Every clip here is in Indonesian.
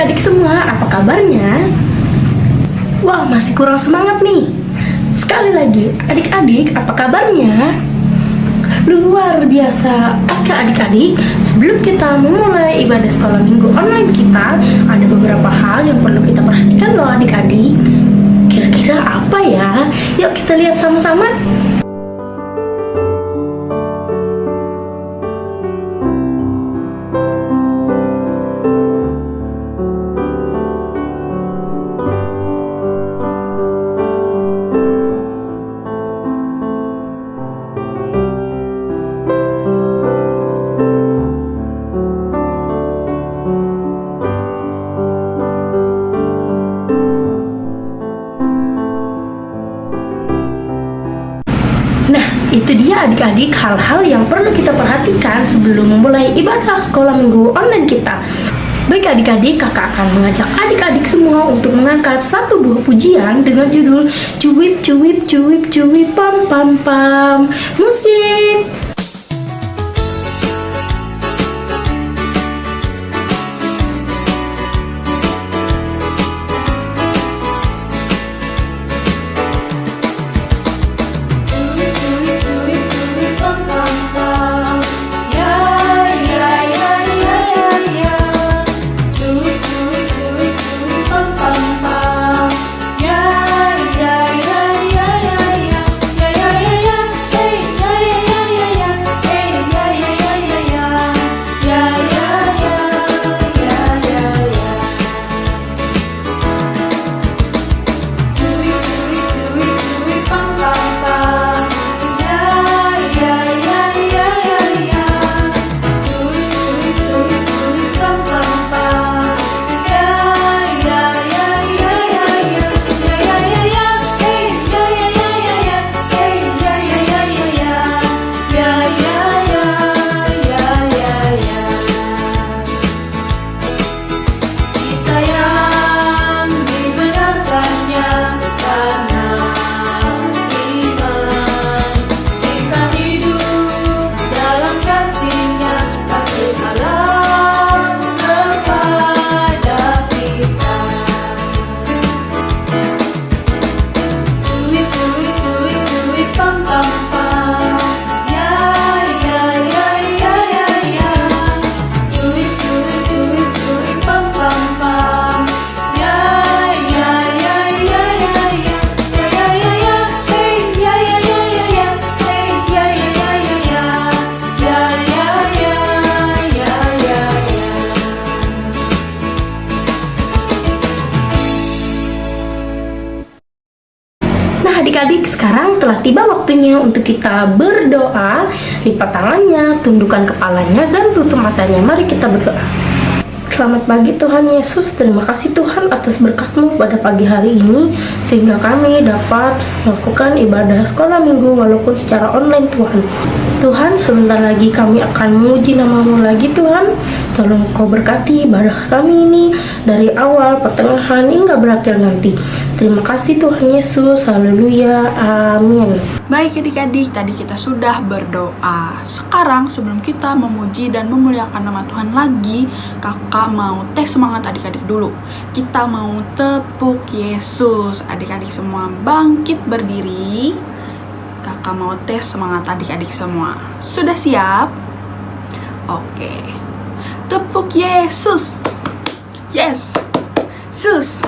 adik-adik semua, apa kabarnya? Wah, masih kurang semangat nih. Sekali lagi, adik-adik, apa kabarnya? Luar biasa. Oke adik-adik, sebelum kita memulai ibadah sekolah minggu online kita, ada beberapa hal yang perlu kita perhatikan loh adik-adik. Kira-kira apa ya? Yuk kita lihat sama-sama. Itu dia adik-adik hal-hal yang perlu kita perhatikan sebelum memulai ibadah sekolah minggu online kita. Baik adik-adik, kakak akan mengajak adik-adik semua untuk mengangkat satu buah pujian dengan judul Cuwip Cuwip Cuwip Cuwip Pam Pam Pam. Musik! Adik-adik, sekarang telah tiba waktunya untuk kita berdoa. Lipat tangannya, tundukkan kepalanya, dan tutup matanya. Mari kita berdoa. Selamat pagi Tuhan Yesus, terima kasih Tuhan atas berkat-Mu pada pagi hari ini, sehingga kami dapat melakukan ibadah sekolah minggu walaupun secara online Tuhan. Tuhan, sebentar lagi kami akan memuji nama-Mu lagi Tuhan. Tolong Kau berkati ibadah kami ini dari awal, pertengahan, hingga berakhir nanti. Terima kasih Tuhan Yesus, haleluya, amin. Baik adik-adik, tadi kita sudah berdoa. Sekarang sebelum kita memuji dan memuliakan nama Tuhan lagi, kakak mau tes semangat adik-adik dulu. Kita mau tepuk Yesus. Adik-adik semua bangkit berdiri. Kakak mau tes semangat adik-adik semua. Sudah siap? Oke. Tepuk Yesus. Yes. Sus.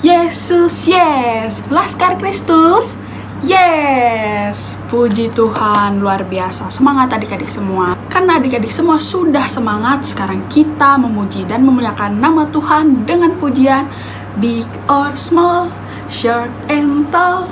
Yesus, yes. Laskar Kristus, yes. Puji Tuhan, luar biasa. Semangat adik-adik semua. Karena adik-adik semua sudah semangat, sekarang kita memuji dan memuliakan nama Tuhan dengan pujian big or small, short and tall.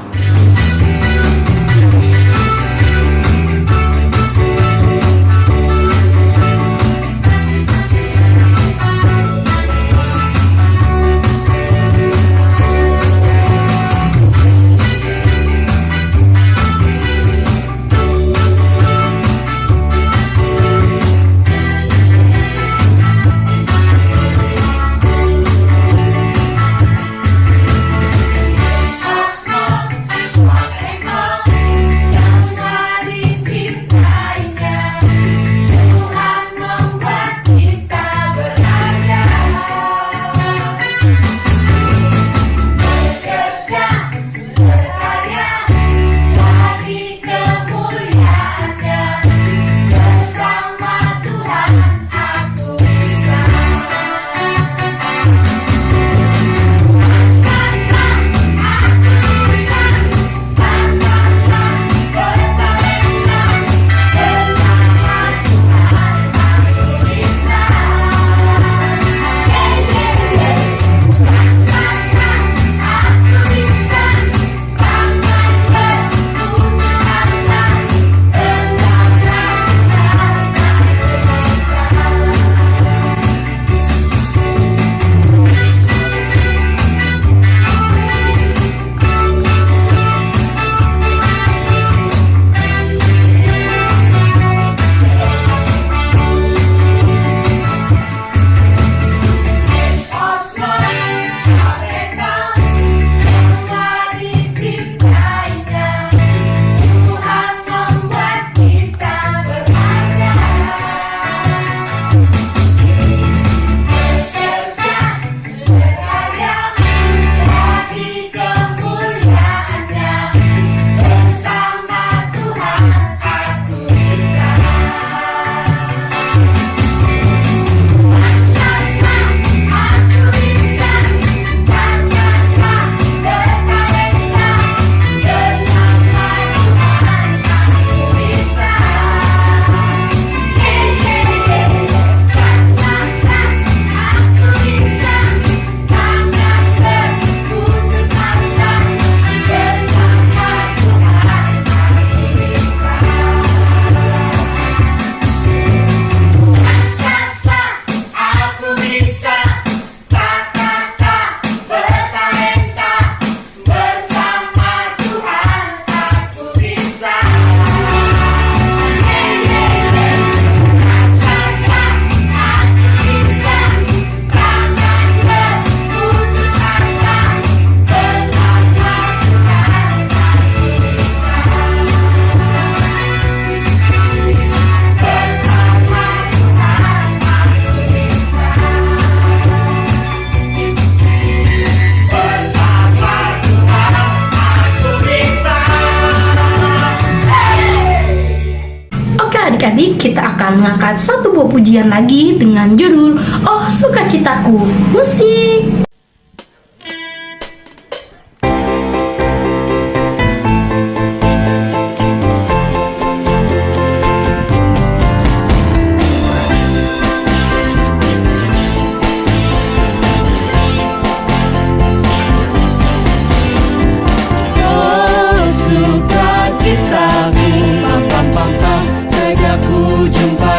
adik-adik, kita akan mengangkat satu buah pujian lagi dengan judul Oh Sukacitaku. Musik.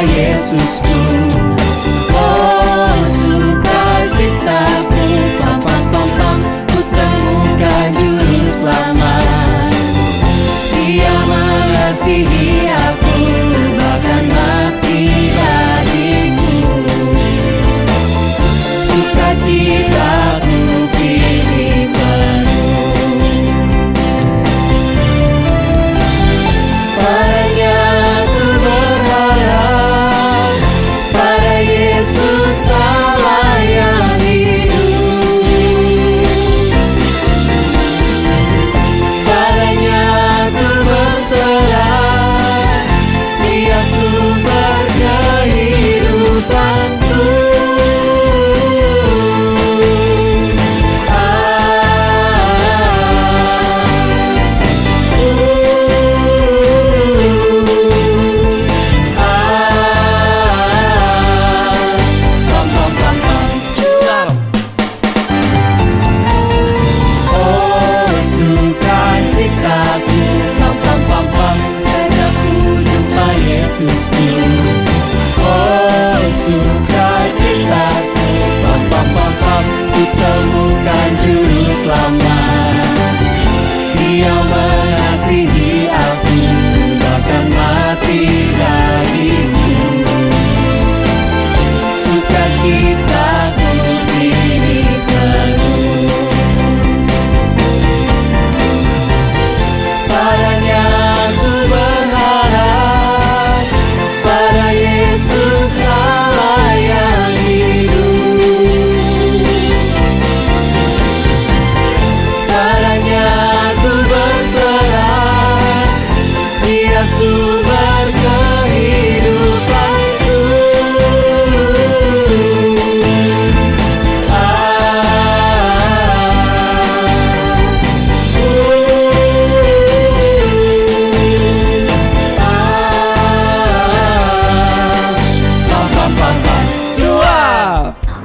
Yesusku, oh sukacitaku, pam pam pam pam, ku temukan juru selamat. Dia mengasihi aku, bahkan mati bagiku. Sukacitaku kini penuh. Padanya ku berharap, pada Yesus Allah yang hidup. Padanya ku berserah, Dia sumber kehidupanku. Oh sukacitaku, pam pam pam pam, sejak ku jumpa Yesusku. Oh sukacitaku, pam pam pam pam, ku temukan juru selamat. Dia mengasihi aku, bahkan mati bagiku. Sukacitaku kini penuh. Padanya ku berharap, pada Yesus Allah yang hidup. Padanya ku berserah, Dia sumber kehidupanku.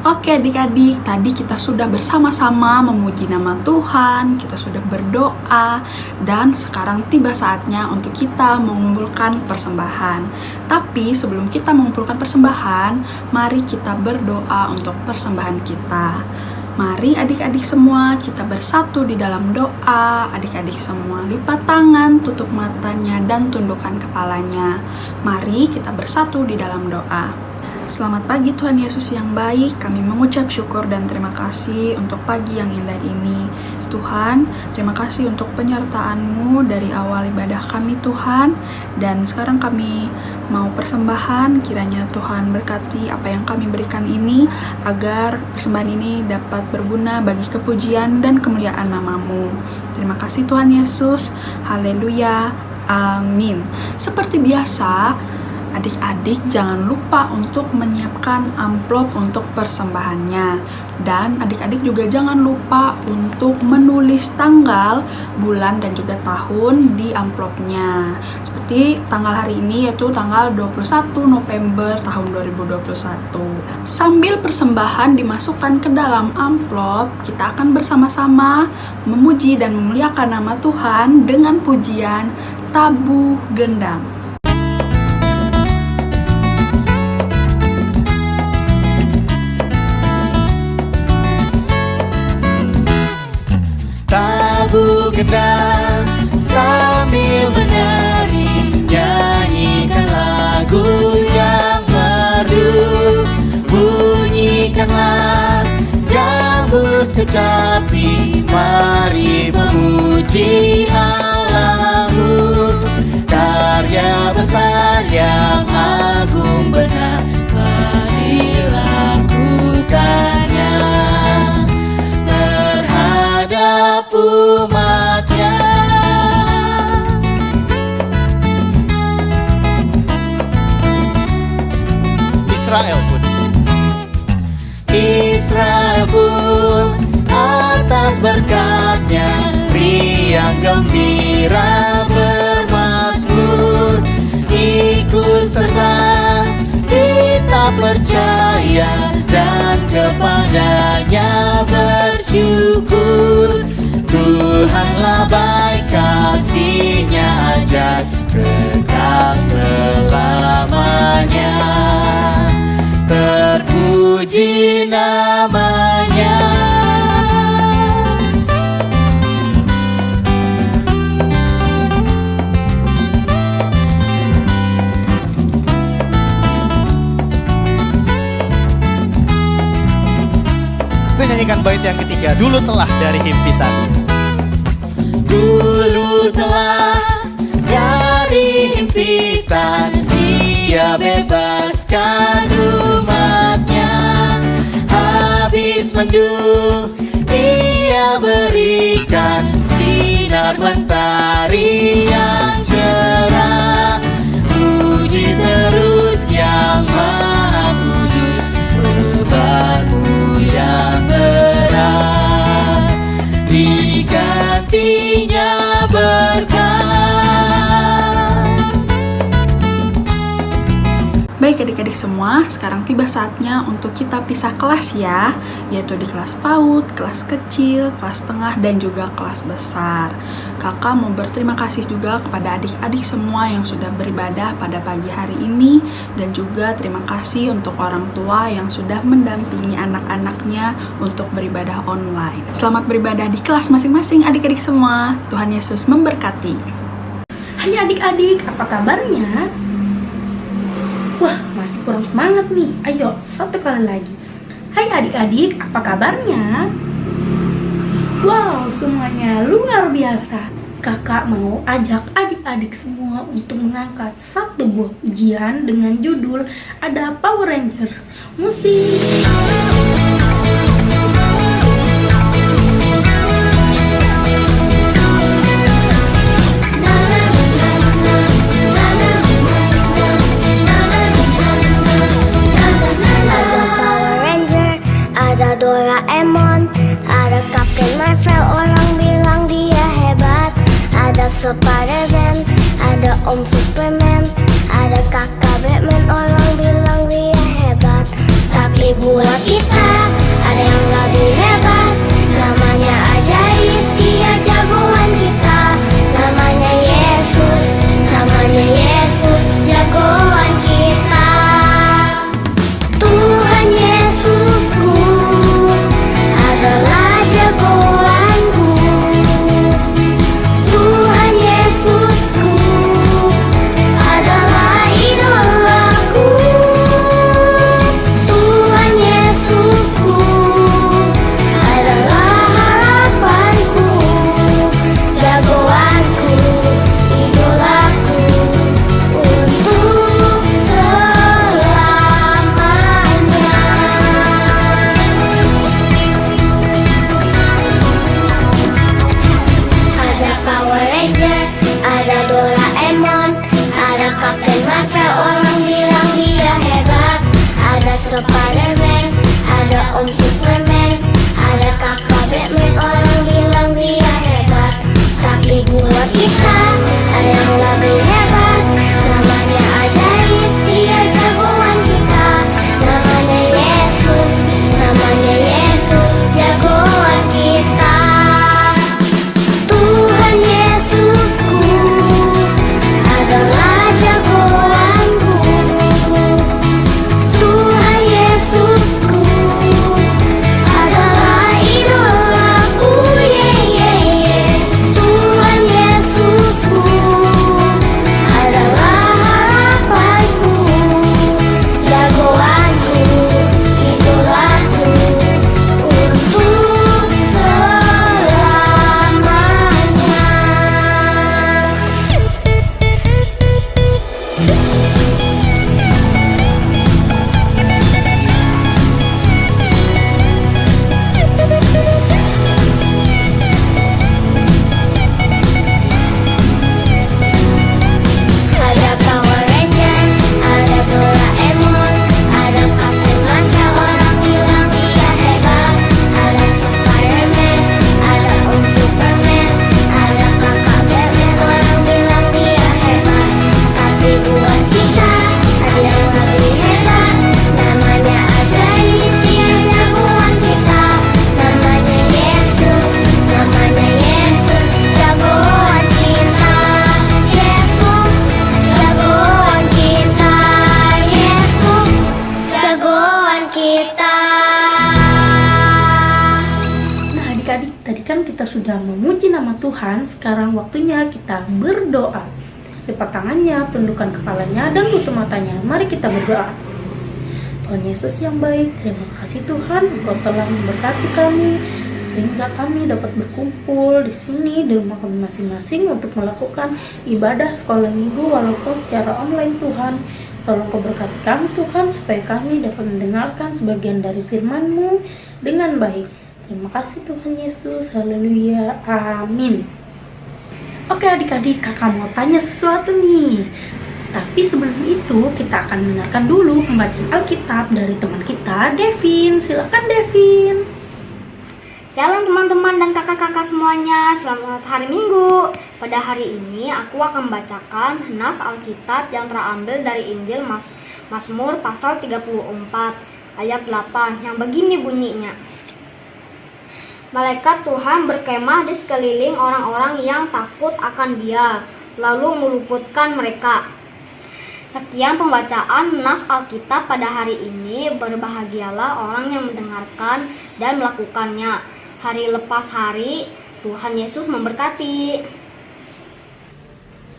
Oke adik-adik, tadi kita sudah bersama-sama memuji nama Tuhan, kita sudah berdoa, dan sekarang tiba saatnya untuk kita mengumpulkan persembahan. Tapi sebelum kita mengumpulkan persembahan, mari kita berdoa untuk persembahan kita. Mari adik-adik semua kita bersatu di dalam doa. Adik-adik semua lipat tangan, tutup matanya, dan tundukkan kepalanya. Mari kita bersatu di dalam doa. Selamat pagi Tuhan Yesus yang baik, kami mengucap syukur dan terima kasih untuk pagi yang indah ini. Tuhan, terima kasih untuk penyertaan-Mu dari awal ibadah kami Tuhan. Dan sekarang kami mau persembahan, kiranya Tuhan berkati apa yang kami berikan ini, agar persembahan ini dapat berguna bagi kepujian dan kemuliaan nama-Mu. Terima kasih Tuhan Yesus, haleluya, amin. Seperti biasa, adik-adik jangan lupa untuk menyiapkan amplop untuk persembahannya. Dan adik-adik juga jangan lupa untuk menulis tanggal, bulan, dan juga tahun di amplopnya. Seperti tanggal hari ini yaitu tanggal 21 November tahun 2021. Sambil persembahan dimasukkan ke dalam amplop, kita akan bersama-sama memuji dan memuliakan nama Tuhan dengan pujian Tabuh Gendang. Tabuh gendang sambil menari, nyanyikan lagu yang merdu. Bunyikanlah gambus kecapi, mari memuji Allahmu. Karya besar yang agung benar telah dilakukannya terhadap umatnya. atas berkat-Nya, riang gembira bermazmur. Ikut serta kita percaya dan kepada-Nya bersyukur. Tuhanlah baik, kasih-Nya ajaib kekal selamanya. Terpuji nama-Nya. Kita nyanyikan bait yang ketiga, dulu telah dari himpitan. Dulu telah dari himpitan, Dia bebaskan umat-Nya. Habis mendung, Dia berikan sinar mentari yang cerah. Puji terus Yang Maha Kudus, beban-Mu yang berat digantinya berkat. Baik adik-adik semua, sekarang tiba saatnya untuk kita pisah kelas ya, yaitu di kelas PAUD, kelas kecil, kelas tengah, dan juga kelas besar. Kakak mau berterima kasih juga kepada adik-adik semua yang sudah beribadah pada pagi hari ini, dan juga terima kasih untuk orang tua yang sudah mendampingi anak-anaknya untuk beribadah online. Selamat beribadah di kelas masing-masing adik-adik semua. Tuhan Yesus memberkati. Hai adik-adik, apa kabarnya? Wah, masih kurang semangat nih. Ayo, satu kali lagi. Hai adik-adik, apa kabarnya? Wow, semuanya luar biasa. Kakak mau ajak adik-adik semua untuk mengangkat satu buah pujian dengan judul Ada Power Ranger. Musik. Ada Doraemon, ada Captain Marvel, orang bilang dia hebat. Ada Spider-Man, ada Om Superman, ada kakak Batman, orang bilang dia hebat. Tapi buat kita ada yang lebih hebat, namanya ajaib, dia jagoan kita. Namanya Yesus, jagoan kita. Tuhan Yesusku adalah jagoanku. Tuhan Yesusku adalah idolaku. Tuhan Yesusku kan kita sudah memuji nama Tuhan, sekarang waktunya kita berdoa. Lipat tangannya, tundukkan kepalanya, dan tutup matanya. Mari kita berdoa. Tuhan Yesus yang baik, terima kasih Tuhan, Engkau telah memberkati kami, sehingga kami dapat berkumpul di sini di rumah kami masing-masing untuk melakukan ibadah sekolah minggu walaupun secara online. Tuhan, tolong Kau berkati kami Tuhan, supaya kami dapat mendengarkan sebagian dari firman-Mu dengan baik. Terima kasih Tuhan Yesus, haleluya, amin. Oke adik-adik, kakak mau tanya sesuatu nih. Tapi sebelum itu, kita akan mendengarkan dulu pembacaan Alkitab dari teman kita, Devin. Silakan Devin. Shalom teman-teman dan kakak-kakak semuanya, selamat hari Minggu. Pada hari ini aku akan membacakan nas Alkitab yang terambil dari Injil Mazmur pasal 34 ayat 8 yang begini bunyinya. Malaikat Tuhan berkemah di sekeliling orang-orang yang takut akan Dia, lalu meluputkan mereka. Sekian pembacaan nas Alkitab pada hari ini. Berbahagialah orang yang mendengarkan dan melakukannya. Hari lepas hari, Tuhan Yesus memberkati.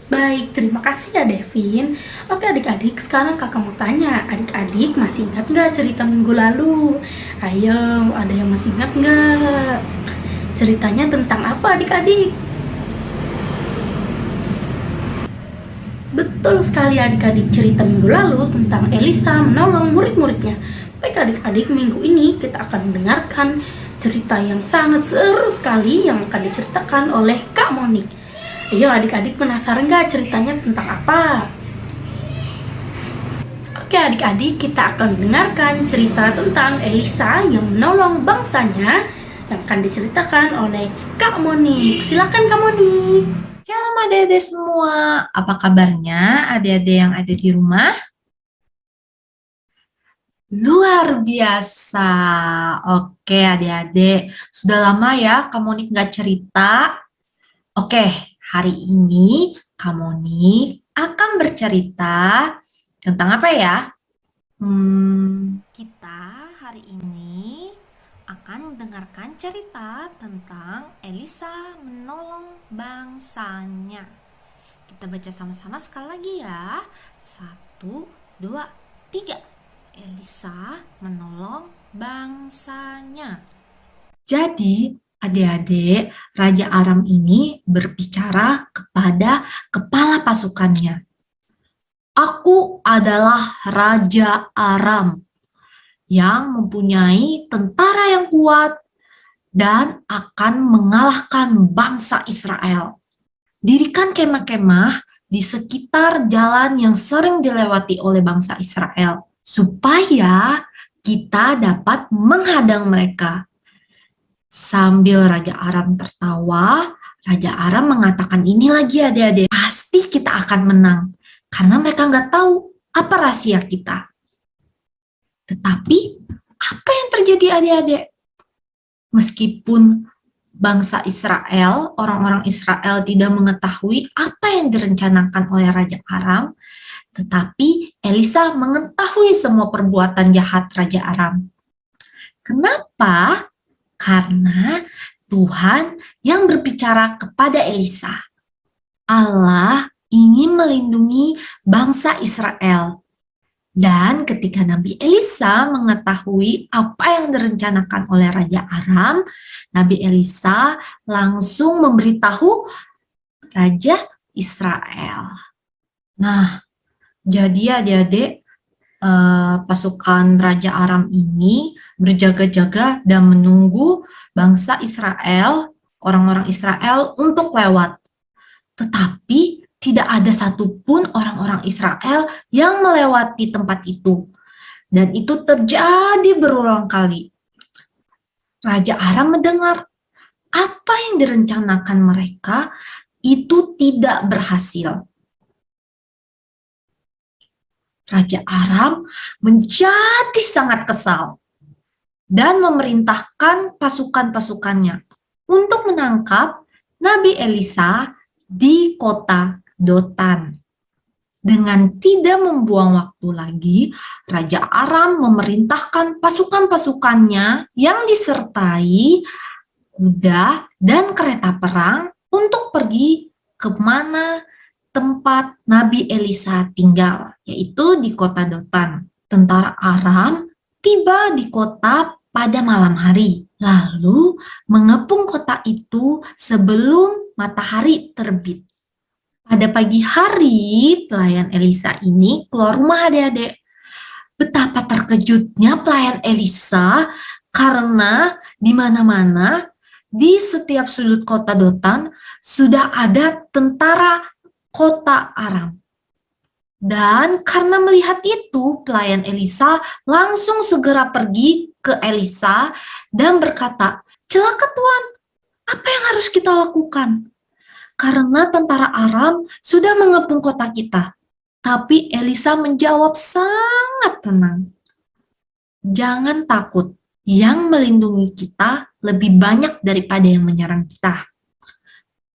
Baik, terima kasih ya Devin. Oke adik-adik, sekarang kakak mau tanya. Adik-adik masih ingat nggak cerita minggu lalu? Ayo, ada yang masih ingat nggak? Ceritanya tentang apa adik-adik? Betul sekali adik-adik, cerita minggu lalu tentang Elisa menolong murid-muridnya. Baik adik-adik, minggu ini kita akan mendengarkan cerita yang sangat seru sekali yang akan diceritakan oleh Kak Monik. Ayo adik-adik, penasaran nggak ceritanya tentang apa? Oke adik-adik, kita akan mendengarkan cerita tentang Elisa yang menolong bangsanya yang akan diceritakan oleh Kak Monik. Silakan Kak Monik. Shalom adik-adik semua, apa kabarnya adik-adik yang ada di rumah? Luar biasa. Oke adik-adik, sudah lama ya Kak Monik nggak cerita. Oke, hari ini Kak Monik akan bercerita tentang apa ya? Kita hari ini akan mendengarkan cerita tentang Elisa menolong bangsanya. Kita baca sama-sama sekali lagi ya. 1, 2, 3. Elisa menolong bangsanya. Jadi, adik-adik, Raja Aram ini berbicara kepada kepala pasukannya. Aku adalah Raja Aram yang mempunyai tentara yang kuat dan akan mengalahkan bangsa Israel. Dirikan kemah-kemah di sekitar jalan yang sering dilewati oleh bangsa Israel, supaya kita dapat menghadang mereka. Sambil Raja Aram tertawa, Raja Aram mengatakan ini lagi adik-adik, pasti kita akan menang, karena mereka nggak tahu apa rahasia kita. Tetapi, apa yang terjadi adik-adik? Meskipun bangsa Israel, orang-orang Israel tidak mengetahui apa yang direncanakan oleh Raja Aram, tetapi Elisa mengetahui semua perbuatan jahat Raja Aram. Kenapa? Karena Tuhan yang berbicara kepada Elisa. Allah ingin melindungi bangsa Israel. Dan ketika Nabi Elisa mengetahui apa yang direncanakan oleh Raja Aram, Nabi Elisa langsung memberitahu Raja Israel. Nah, jadi adik-adik, pasukan Raja Aram ini berjaga-jaga dan menunggu bangsa Israel, orang-orang Israel untuk lewat. Tetapi tidak ada satupun orang-orang Israel yang melewati tempat itu. Dan itu terjadi berulang kali. Raja Aram mendengar apa yang direncanakan mereka itu tidak berhasil. Raja Aram menjadi sangat kesal dan memerintahkan pasukan-pasukannya untuk menangkap Nabi Elisa di kota Dotan. Dengan tidak membuang waktu lagi, Raja Aram memerintahkan pasukan-pasukannya yang disertai kuda dan kereta perang untuk pergi ke mana tempat Nabi Elisa tinggal, yaitu di kota Dotan. Tentara Aram tiba di kota pada malam hari, lalu mengepung kota itu sebelum matahari terbit. Pada pagi hari, pelayan Elisa ini keluar rumah adik-adik. Betapa terkejutnya pelayan Elisa karena di mana-mana, di setiap sudut kota Dotan, sudah ada tentara kota Aram. Dan karena melihat itu, pelayan Elisa langsung segera pergi ke Elisa dan berkata, "Celaka Tuan, apa yang harus kita lakukan? Karena tentara Aram sudah mengepung kota kita." Tapi Elisa menjawab sangat tenang, "Jangan takut, yang melindungi kita lebih banyak daripada yang menyerang kita."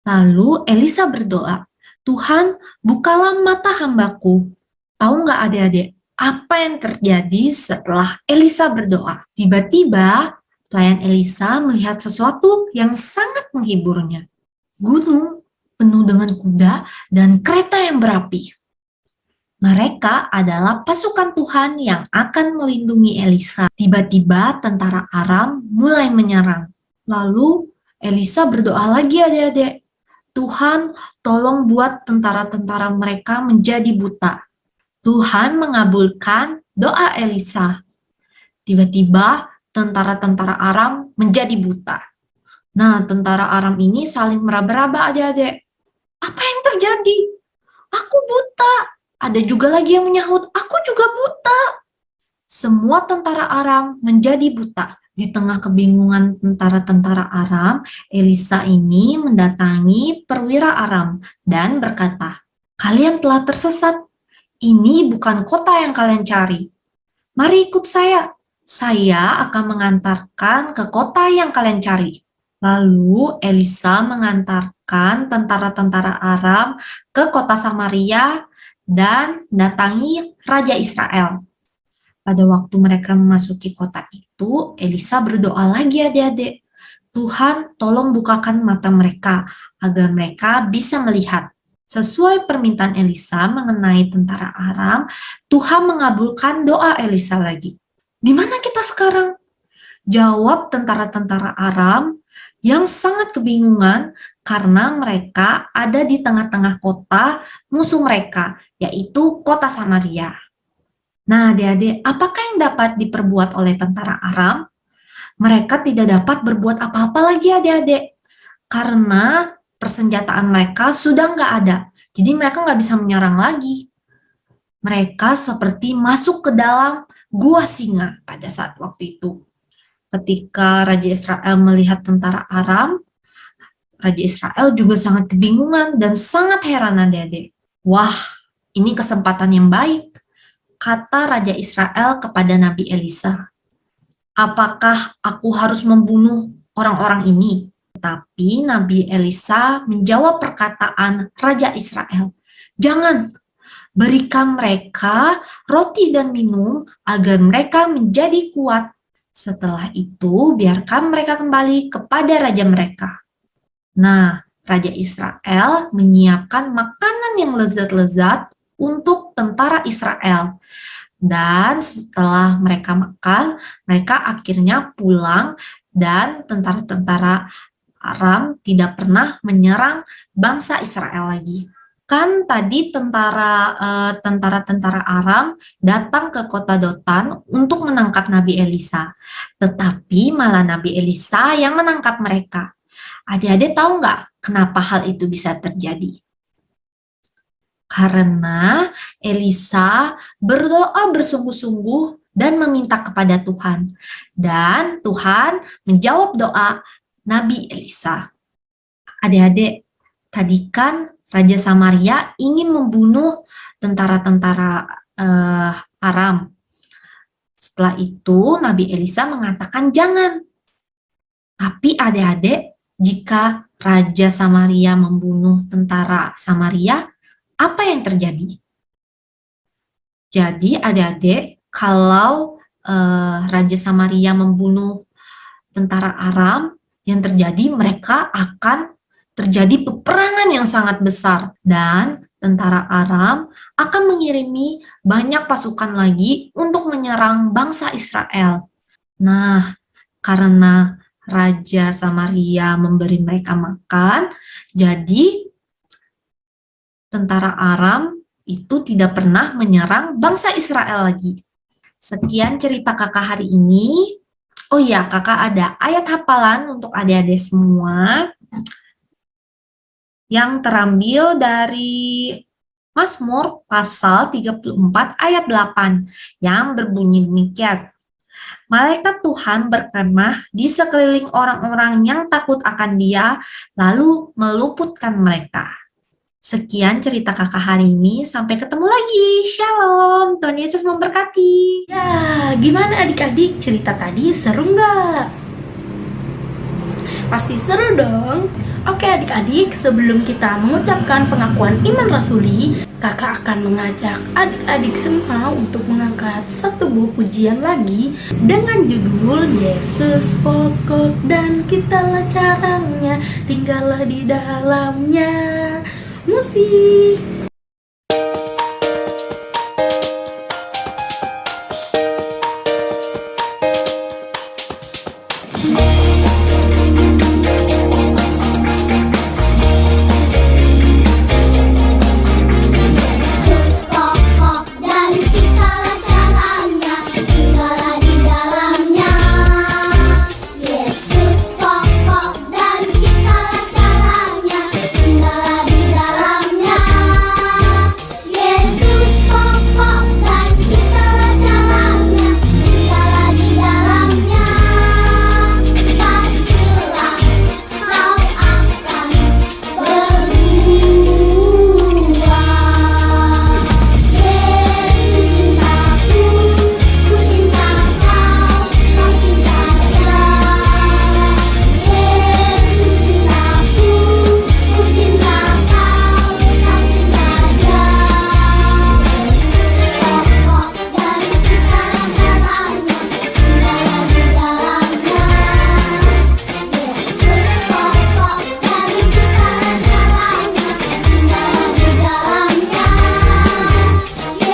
Lalu Elisa berdoa, "Tuhan, bukalah mata hambaku." Tahu nggak adik-adik, apa yang terjadi setelah Elisa berdoa? Tiba-tiba, pelayan Elisa melihat sesuatu yang sangat menghiburnya. Gunung penuh dengan kuda dan kereta yang berapi. Mereka adalah pasukan Tuhan yang akan melindungi Elisa. Tiba-tiba tentara Aram mulai menyerang. Lalu Elisa berdoa lagi adik-adik, "Tuhan, tolong buat tentara-tentara mereka menjadi buta." Tuhan mengabulkan doa Elisa. Tiba-tiba tentara-tentara Aram menjadi buta. Nah, tentara Aram ini saling meraba-raba adik-adik. "Apa yang terjadi? Aku buta." Ada juga lagi yang menyahut, "Aku juga buta." Semua tentara Aram menjadi buta. Di tengah kebingungan tentara-tentara Aram, Elisa ini mendatangi perwira Aram dan berkata, "Kalian telah tersesat. Ini bukan kota yang kalian cari. Mari ikut saya. Saya akan mengantarkan ke kota yang kalian cari." Lalu Elisa mengantarkan tentara-tentara Aram ke kota Samaria dan datangi Raja Israel. Pada waktu mereka memasuki kota itu, Elisa berdoa lagi adik-adik, "Tuhan, tolong bukakan mata mereka agar mereka bisa melihat." Sesuai permintaan Elisa mengenai tentara Aram, Tuhan mengabulkan doa Elisa lagi. Di mana kita sekarang? Jawab tentara-tentara Aram yang sangat kebingungan karena mereka ada di tengah-tengah kota musuh mereka, yaitu kota Samaria. Nah, adik-adik, apakah yang dapat diperbuat oleh tentara Aram? Mereka tidak dapat berbuat apa-apa lagi adik-adik, karena persenjataan mereka sudah nggak ada. Jadi mereka nggak bisa menyerang lagi. Mereka seperti masuk ke dalam gua singa pada saat waktu itu. Ketika Raja Israel melihat tentara Aram, Raja Israel juga sangat kebingungan dan sangat heran adik-adik. "Wah, ini kesempatan yang baik," kata Raja Israel kepada Nabi Elisa. "Apakah aku harus membunuh orang-orang ini?" Tapi Nabi Elisa menjawab perkataan Raja Israel, "Jangan, berikan mereka roti dan minum agar mereka menjadi kuat. Setelah itu, biarkan mereka kembali kepada raja mereka." Nah, Raja Israel menyiapkan makanan yang lezat-lezat untuk tentara Israel. Dan setelah mereka makan, mereka akhirnya pulang dan tentara-tentara Aram tidak pernah menyerang bangsa Israel lagi. Kan tadi tentara-tentara Aram datang ke kota Dotan untuk menangkap Nabi Elisa. Tetapi malah Nabi Elisa yang menangkap mereka. Adik-adik tahu nggak kenapa hal itu bisa terjadi? Karena Elisa berdoa bersungguh-sungguh dan meminta kepada Tuhan. Dan Tuhan menjawab doa Nabi Elisa. Adik-adik, tadi kan Raja Samaria ingin membunuh tentara-tentara Aram. Setelah itu Nabi Elisa mengatakan jangan. Tapi adik-adik, jika Raja Samaria membunuh tentara Samaria, apa yang terjadi? Jadi adik-adik, kalau Raja Samaria membunuh tentara Aram, yang terjadi mereka akan terjadi peperangan yang sangat besar dan tentara Aram akan mengirimi banyak pasukan lagi untuk menyerang bangsa Israel. Nah, karena Raja Samaria memberi mereka makan, jadi tentara Aram itu tidak pernah menyerang bangsa Israel lagi. Sekian cerita kakak hari ini. Oh iya, kakak ada ayat hafalan untuk adik-adik semua yang terambil dari Mazmur pasal 34 ayat 8 yang berbunyi demikian. Malaikat Tuhan berkemah di sekeliling orang-orang yang takut akan Dia, lalu meluputkan mereka. Sekian cerita kakak hari ini. Sampai ketemu lagi. Shalom. Tuhan Yesus memberkati. Ya, gimana adik-adik? Cerita tadi seru nggak? Pasti seru dong. Oke adik-adik, sebelum kita mengucapkan pengakuan iman rasuli, kakak akan mengajak adik-adik semua untuk mengangkat satu buah pujian lagi dengan judul Yesus pokok dan kitalah caranya, tinggallah di dalamnya. Musik. Yesus pokok dan kitalah caranya, tinggallah di dalamnya. Yesus pokok dan kitalah caranya, tinggallah di dalamnya. Yesus pokok dan kitalah caranya, tinggallah di dalamnya. Pastilah kau akan berubah. Yesus cintaku, ku cinta kau, kau cinta Dia. Yesus cintaku, ku cinta kau, kau cinta Dia. Yesus pokok dan kitalah caranya, tinggallah di dalamnya.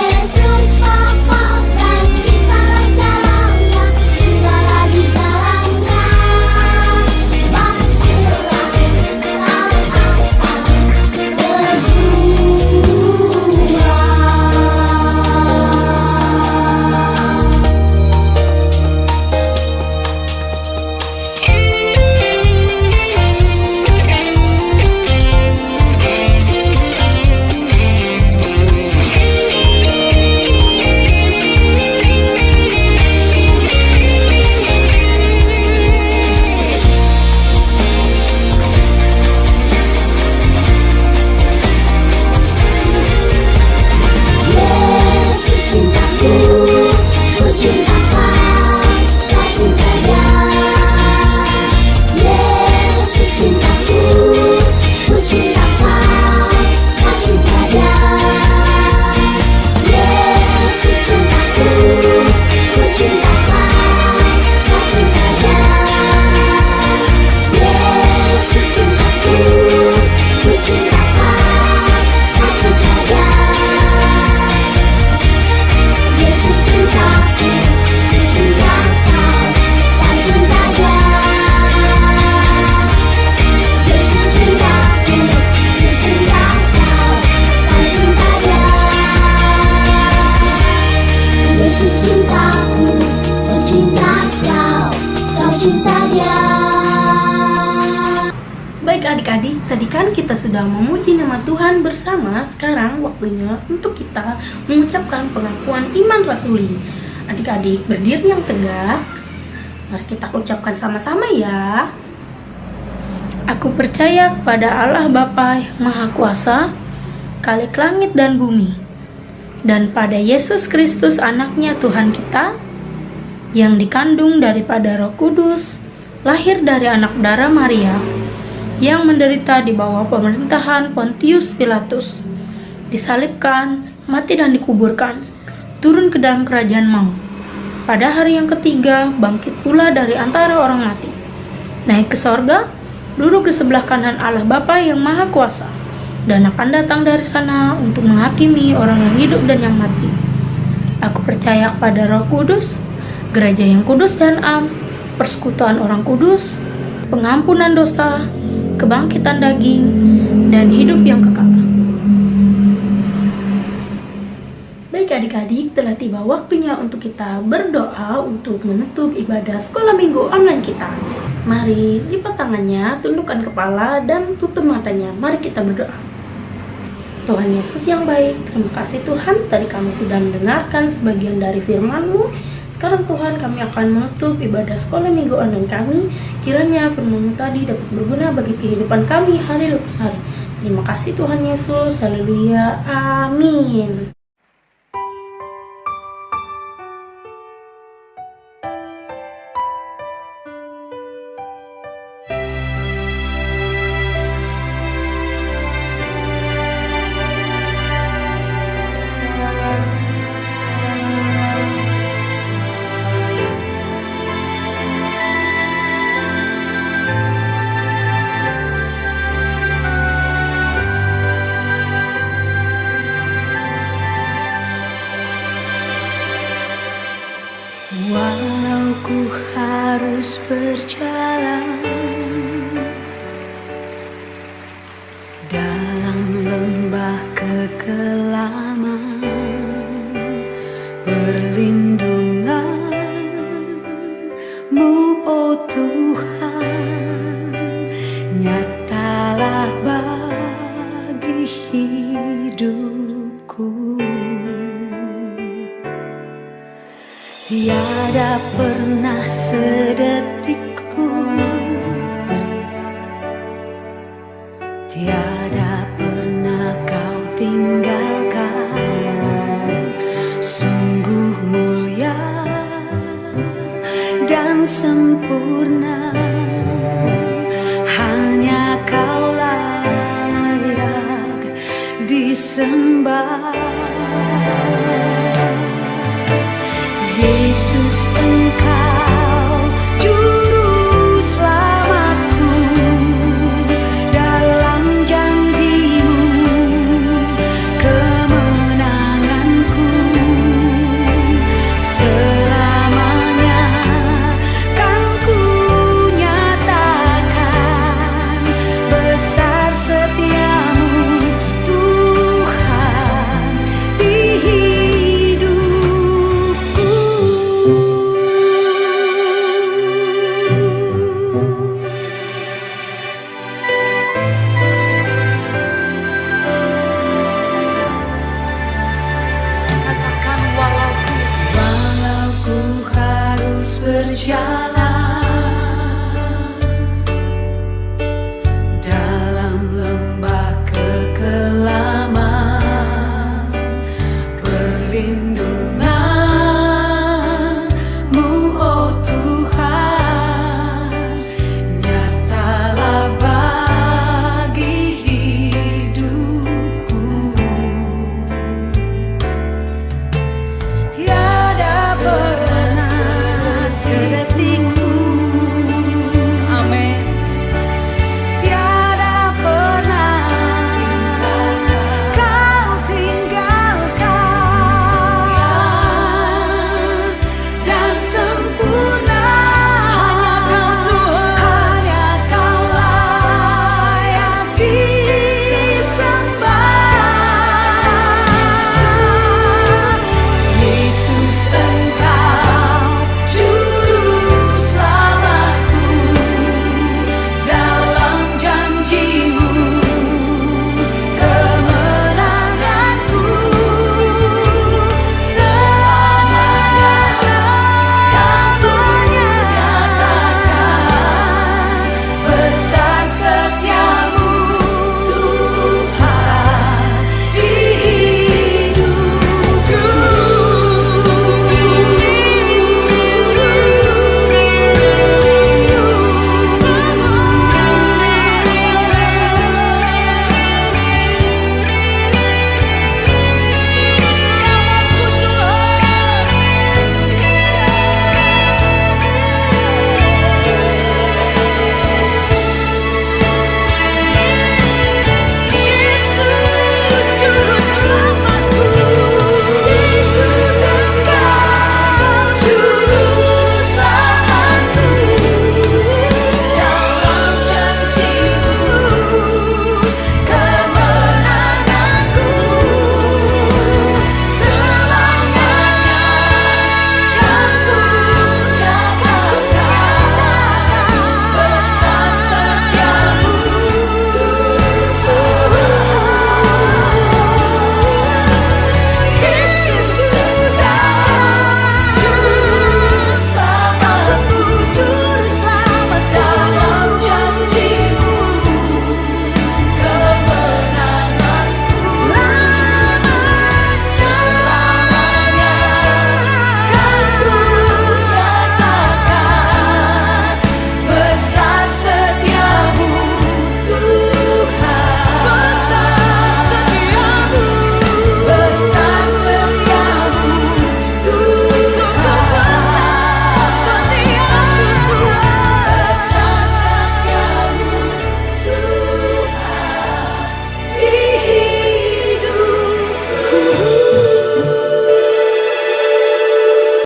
Yesus pokok dan kitalah caranya, tinggallah di dalamnya. Yesus pokok dan kitalah caranya, tinggallah di dalamnya. Pastilah kau akan berubah. Yesus cintaku, ku cinta kau, kau cinta Dia. Yesus cintaku, ku cinta kau, kau cinta Dia. Yesus cintaku, ku cinta kau, kau cinta Dia. Yesus cintaku, ku cinta kau, kau cinta Dia. Yesus cintaku, ku cinta kau, kau cinta Dia. Yesus cintaku, ku cinta kau, kau cinta Dia. Yesus cintaku, ku cinta kau, kau cinta Dia. Baik adik-adik, tadi kan kita sudah memuji nama Tuhan bersama. Sekarang waktunya untuk kita mengucapkan pengakuan iman rasuli. Adik-adik berdiri yang tegak. Mari kita ucapkan sama-sama ya. Aku percaya kepada Allah Bapa yang Maha Kuasa, Khalik langit dan bumi, dan pada Yesus Kristus anaknya Tuhan kita, yang dikandung daripada Roh Kudus, lahir dari anak darah Maria, yang menderita di bawah pemerintahan Pontius Pilatus, disalibkan, mati dan dikuburkan, turun ke dalam kerajaan maut. Pada hari yang ketiga, bangkit pula dari antara orang mati, naik ke sorga, duduk di sebelah kanan Allah Bapa yang Maha Kuasa, dan akan datang dari sana untuk menghakimi orang yang hidup dan yang mati. Aku percaya kepada Roh Kudus, gereja yang kudus dan am, persekutuan orang kudus, pengampunan dosa, kebangkitan daging, dan hidup yang kekal. Baik adik-adik, telah tiba waktunya untuk kita berdoa untuk menutup ibadah sekolah minggu online kita. Mari lipat tangannya, tundukkan kepala, dan tutup matanya. Mari kita berdoa. Tuhan Yesus yang baik, terima kasih Tuhan, tadi kami sudah mendengarkan sebagian dari firman-Mu. Sekarang Tuhan, kami akan menutup ibadah sekolah minggu online kami. Kiranya firman-Mu tadi dapat berguna bagi kehidupan kami hari lepas hari. Terima kasih Tuhan Yesus, haleluya, amin. Walau ku harus berjalan dalam lembah kekelaman, perlindungan-Mu, oh Tuhan, nyatalah bagi hidupku. Tiada